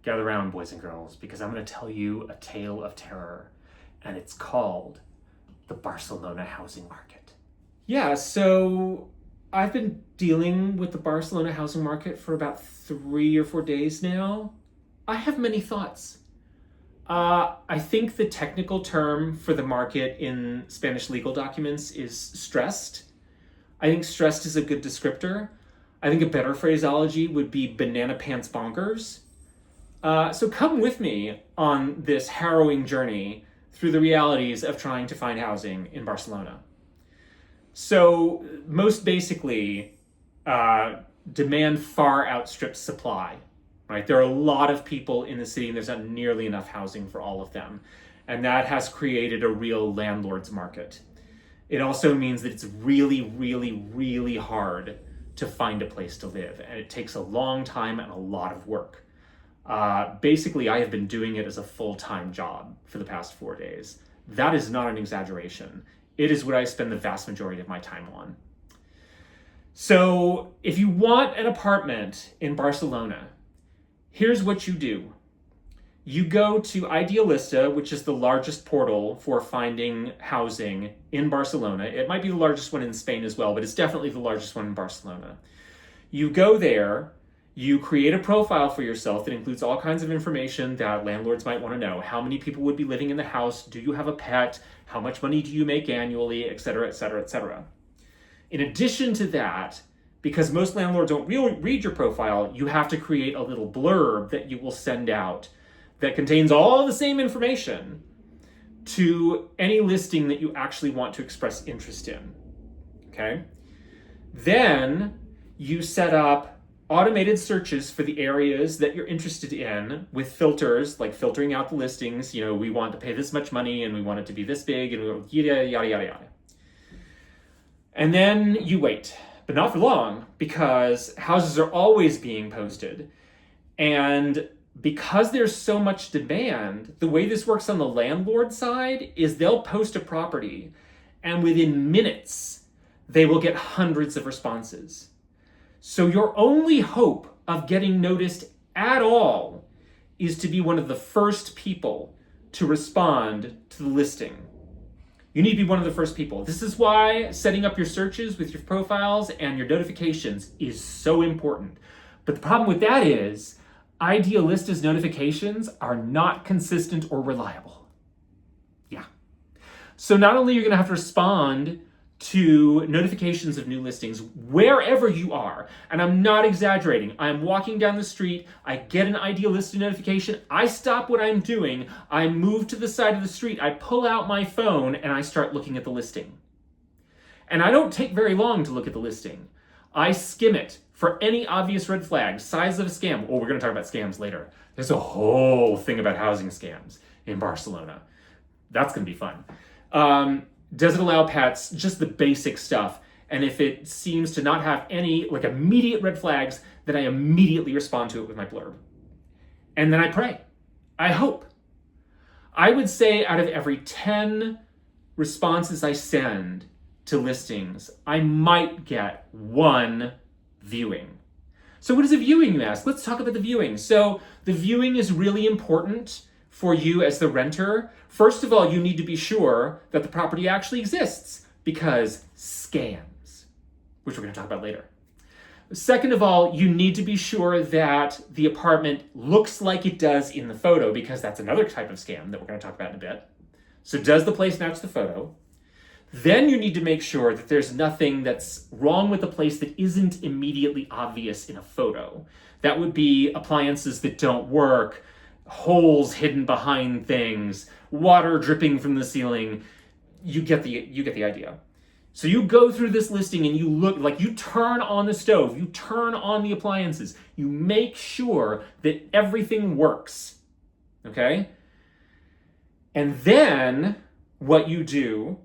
Gather around, boys and girls, because I'm going to tell you a tale of terror, and it's called the Barcelona housing market. Yeah, so I've been dealing with the Barcelona housing market for about 3 or 4 days now. I have many thoughts. I think the technical term for the market in Spanish legal documents is stressed. I think stressed is a good descriptor. I think a better phraseology would be banana pants bonkers. So come with me on this harrowing journey through the realities of trying to find housing in Barcelona. So most basically, demand far outstrips supply, right? There are a lot of people in the city and there's not nearly enough housing for all of them. And that has created a real landlord's market. It also means that it's really, really, really hard to find a place to live. And it takes a long time and a lot of work. Basically, I have been doing it as a full-time job for the past 4 days. That is not an exaggeration. It is what I spend the vast majority of my time on. So if you want an apartment in Barcelona, here's what you do. You go to Idealista, which is the largest portal for finding housing in Barcelona. It might be the largest one in Spain as well, but it's definitely the largest one in Barcelona. You go there, you create a profile for yourself that includes all kinds of information that landlords might want to know. How many people would be living in the house? Do you have a pet? How much money do you make annually? Et cetera, et cetera, et cetera. In addition to that, because most landlords don't really read your profile, you have to create a little blurb that you will send out that contains all the same information to any listing that you actually want to express interest in. Okay? Then you set up automated searches for the areas that you're interested in with filters, like filtering out the listings. You know, we want to pay this much money and we want it to be this big and yada, yada, yada, yada. And then you wait, but not for long, because houses are always being posted. And because there's so much demand, the way this works on the landlord side is they'll post a property and within minutes, they will get hundreds of responses. So your only hope of getting noticed at all is to be one of the first people to respond to the listing. You need to be one of the first people. This is why setting up your searches with your profiles and your notifications is so important. But the problem with that is Idealista's notifications are not consistent or reliable. Yeah. So not only are you going to have to respond to notifications of new listings wherever you are. And I'm not exaggerating. I'm walking down the street, I get an Idealista notification, I stop what I'm doing, I move to the side of the street, I pull out my phone, and I start looking at the listing. And I don't take very long to look at the listing. I skim it for any obvious red flags, size of a scam. Oh, we're going to talk about scams later. There's a whole thing about housing scams in Barcelona. That's going to be fun. Does it allow pets? Just the basic stuff. And if it seems to not have any like immediate red flags, then I immediately respond to it with my blurb. And then I pray. I hope. I would say out of every 10 responses I send to listings, I might get one viewing. So what is a viewing, you ask? Let's talk about the viewing. So the viewing is really important for you as the renter. First of all, you need to be sure that the property actually exists, because scams, which we're going to talk about later. Second of all, you need to be sure that the apartment looks like it does in the photo, because that's another type of scam that we're going to talk about in a bit. So does the place match the photo? Then you need to make sure that there's nothing that's wrong with the place that isn't immediately obvious in a photo. That would be appliances that don't work, holes hidden behind things, water dripping from the ceiling. You get the idea. So you go through this listing and you look, like you turn on the stove, you turn on the appliances, you make sure that everything works. Okay? And then what you do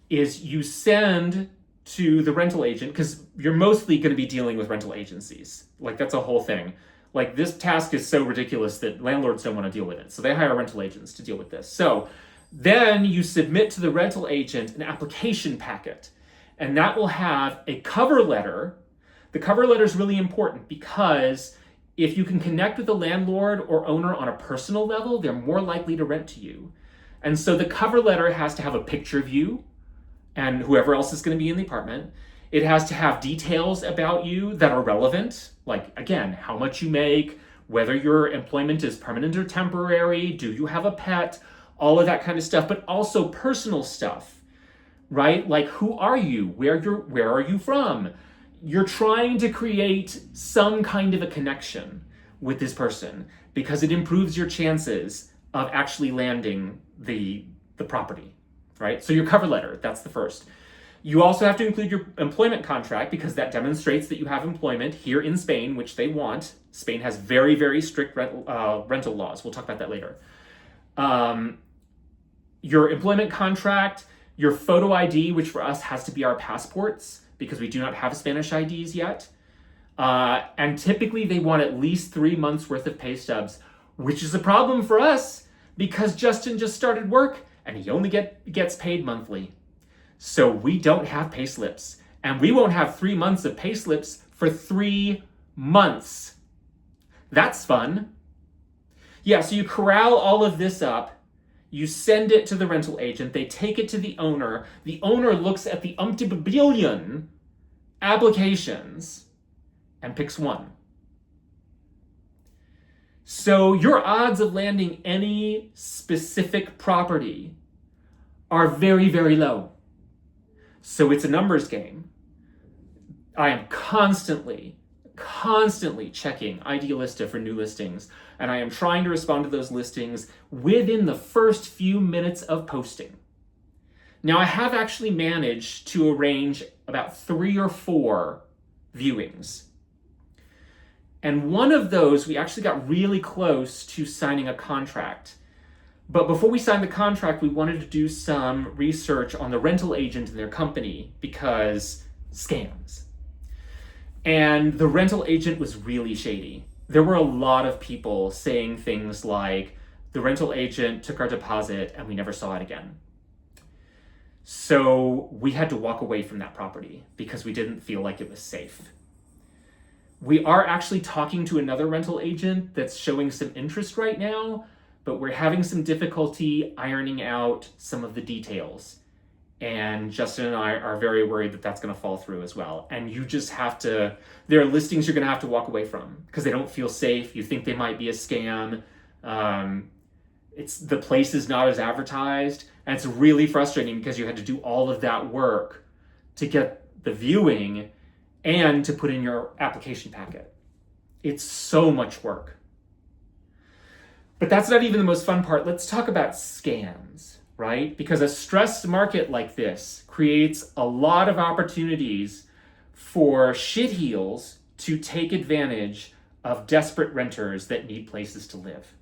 is you send to the rental agent, because you're mostly going to be dealing with rental agencies. Like, that's a whole thing. Like, this task is so ridiculous that landlords don't want to deal with it. So they hire rental agents to deal with this. So then you submit to the rental agent an application packet, and that will have a cover letter. The cover letter is really important because if you can connect with the landlord or owner on a personal level, they're more likely to rent to you. And so the cover letter has to have a picture of you and whoever else is going to be in the apartment. It has to have details about you that are relevant, like, again, how much you make, whether your employment is permanent or temporary, do you have a pet, all of that kind of stuff, but also personal stuff, right? Like, who are you? Where are you from? You're trying to create some kind of a connection with this person because it improves your chances of actually landing the property, right? So your cover letter, that's the first. You also have to include your employment contract because that demonstrates that you have employment here in Spain, which they want. Spain has very, very strict rental laws. We'll talk about that later. Your employment contract, your photo ID, which for us has to be our passports because we do not have Spanish IDs yet. And typically they want at least 3 months worth of pay stubs, which is a problem for us because Justin just started work and he only gets paid monthly. So we don't have pay slips, and we won't have 3 months of pay slips for 3 months. That's fun. Yeah, so you corral all of this up, you send it to the rental agent, they take it to the owner looks at the umpty-billion applications and picks one. So your odds of landing any specific property are very, very low. So it's a numbers game. I am constantly checking Idealista for new listings, and I am trying to respond to those listings within the first few minutes of posting. Now, I have actually managed to arrange about 3 or 4 viewings. And one of those, we actually got really close to signing a contract. But before we signed the contract, we wanted to do some research on the rental agent and their company because scams. And the rental agent was really shady. There were a lot of people saying things like, the rental agent took our deposit and we never saw it again. So we had to walk away from that property because we didn't feel like it was safe. We are actually talking to another rental agent that's showing some interest right now, but we're having some difficulty ironing out some of the details. And Justin and I are very worried that that's going to fall through as well. And you just have to, there are listings you're going to have to walk away from because they don't feel safe. You think they might be a scam. The place is not as advertised. And it's really frustrating because you had to do all of that work to get the viewing and to put in your application packet. It's so much work. But that's not even the most fun part. Let's talk about scams, right? Because a stressed market like this creates a lot of opportunities for shitheels to take advantage of desperate renters that need places to live.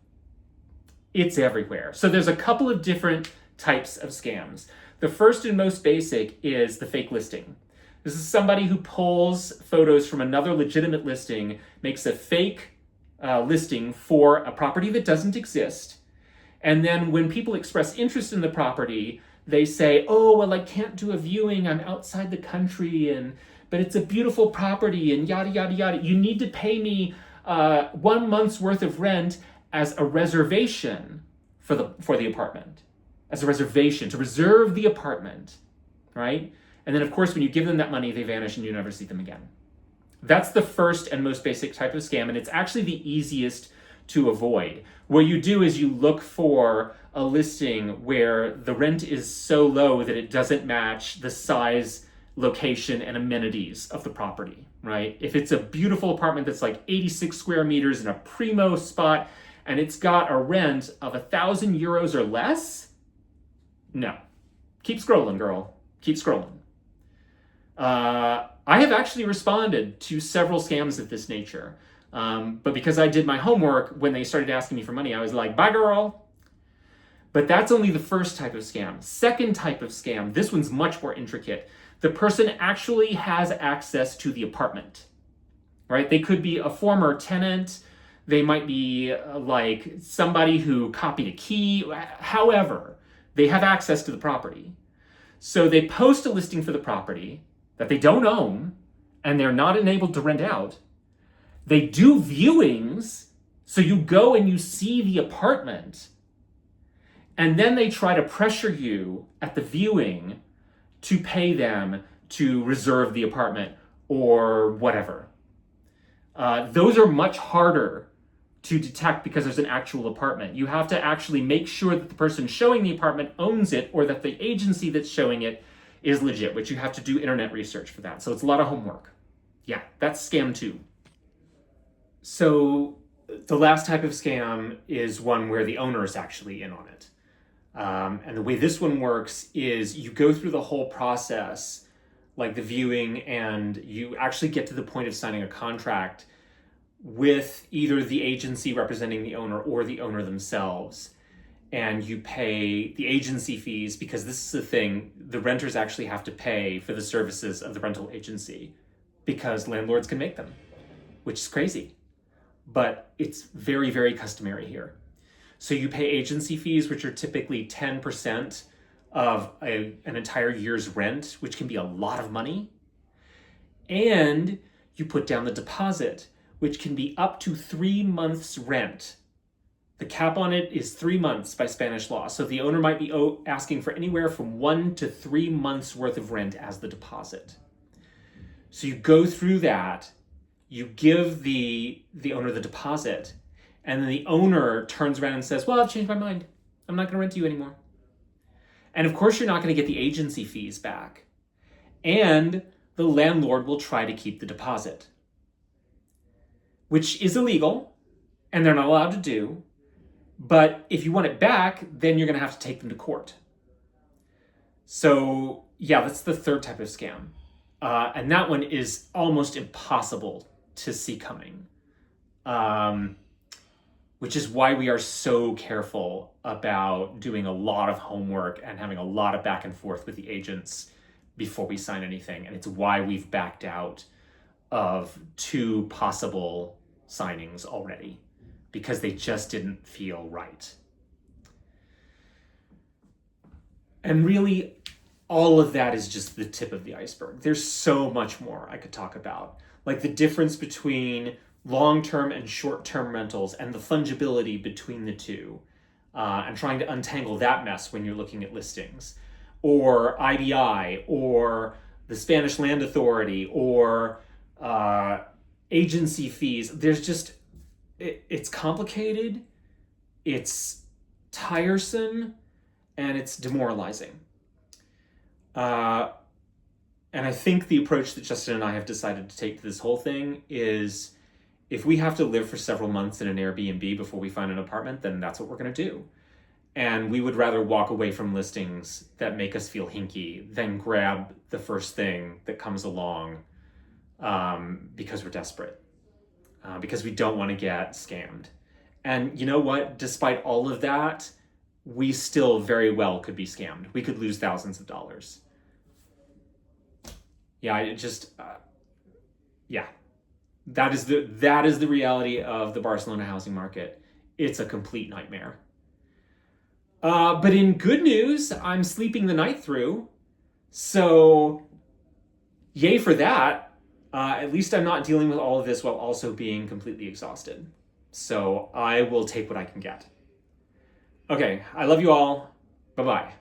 It's everywhere. So there's a couple of different types of scams. The first and most basic is the fake listing. This is somebody who pulls photos from another legitimate listing, makes a fake listing for a property that doesn't exist. And then when people express interest in the property, they say, oh, well, I can't do a viewing. I'm outside the country, but it's a beautiful property and yada, yada, yada. You need to pay me 1 month's worth of rent as a reservation for the apartment, as a reservation to reserve the apartment, right? And then, of course, when you give them that money, they vanish and you never see them again. That's the first and most basic type of scam, and it's actually the easiest to avoid. What you do is you look for a listing where the rent is so low that it doesn't match the size, location, and amenities of the property, right? If it's a beautiful apartment that's like 86 square meters in a primo spot, and it's got a rent of 1,000 euros or less, no. Keep scrolling, girl. Keep scrolling. I have actually responded to several scams of this nature. But because I did my homework, when they started asking me for money, I was like, bye, girl. But that's only the first type of scam. Second type of scam, this one's much more intricate. The person actually has access to the apartment, right? They could be a former tenant. They might be like somebody who copied a key. However, they have access to the property. So they post a listing for the property that they don't own and they're not enabled to rent out. They do viewings, so you go and you see the apartment, and then they try to pressure you at the viewing to pay them to reserve the apartment or whatever. Those are much harder to detect because there's an actual apartment. You have to actually make sure that the person showing the apartment owns it, or that the agency that's showing it is legit, which you have to do internet research for that. So it's a lot of homework. Yeah, that's scam 2. So the last type of scam is one where the owner is actually in on it. And the way this one works is you go through the whole process, like the viewing, and you actually get to the point of signing a contract with either the agency representing the owner or the owner themselves. And you pay the agency fees, because this is the thing, the renters actually have to pay for the services of the rental agency because landlords can make them, which is crazy. But it's very, very customary here. So you pay agency fees, which are typically 10% of an entire year's rent, which can be a lot of money. And you put down the deposit, which can be up to 3 months' rent. The cap on it is 3 months by Spanish law. So the owner might be asking for anywhere from 1 to 3 months worth of rent as the deposit. So you go through that, you give the owner the deposit, and then the owner turns around and says, well, I've changed my mind. I'm not going to rent to you anymore. And of course, you're not going to get the agency fees back. And the landlord will try to keep the deposit, which is illegal, and they're not allowed to do. But if you want it back, then you're going to have to take them to court. So yeah, that's the third type of scam. And that one is almost impossible to see coming. Which is why we are so careful about doing a lot of homework and having a lot of back and forth with the agents before we sign anything. And it's why we've backed out of 2 possible signings already, because they just didn't feel right. And really, all of that is just the tip of the iceberg. There's so much more I could talk about, like the difference between long-term and short-term rentals and the fungibility between the two, and trying to untangle that mess when you're looking at listings, or IDI, or the Spanish Land Authority, or agency fees. There's just, it's complicated, it's tiresome, and it's demoralizing. And I think the approach that Justin and I have decided to take to this whole thing is, if we have to live for several months in an Airbnb before we find an apartment, then that's what we're going to do. And we would rather walk away from listings that make us feel hinky than grab the first thing that comes along, because we're desperate, because we don't want to get scammed. And you know what? Despite all of that, we still very well could be scammed. We could lose thousands of dollars. Yeah, it just, yeah. That is the reality of the Barcelona housing market. It's a complete nightmare. But in good news, I'm sleeping the night through. So yay for that. At least I'm not dealing with all of this while also being completely exhausted. So I will take what I can get. Okay, I love you all. Bye-bye.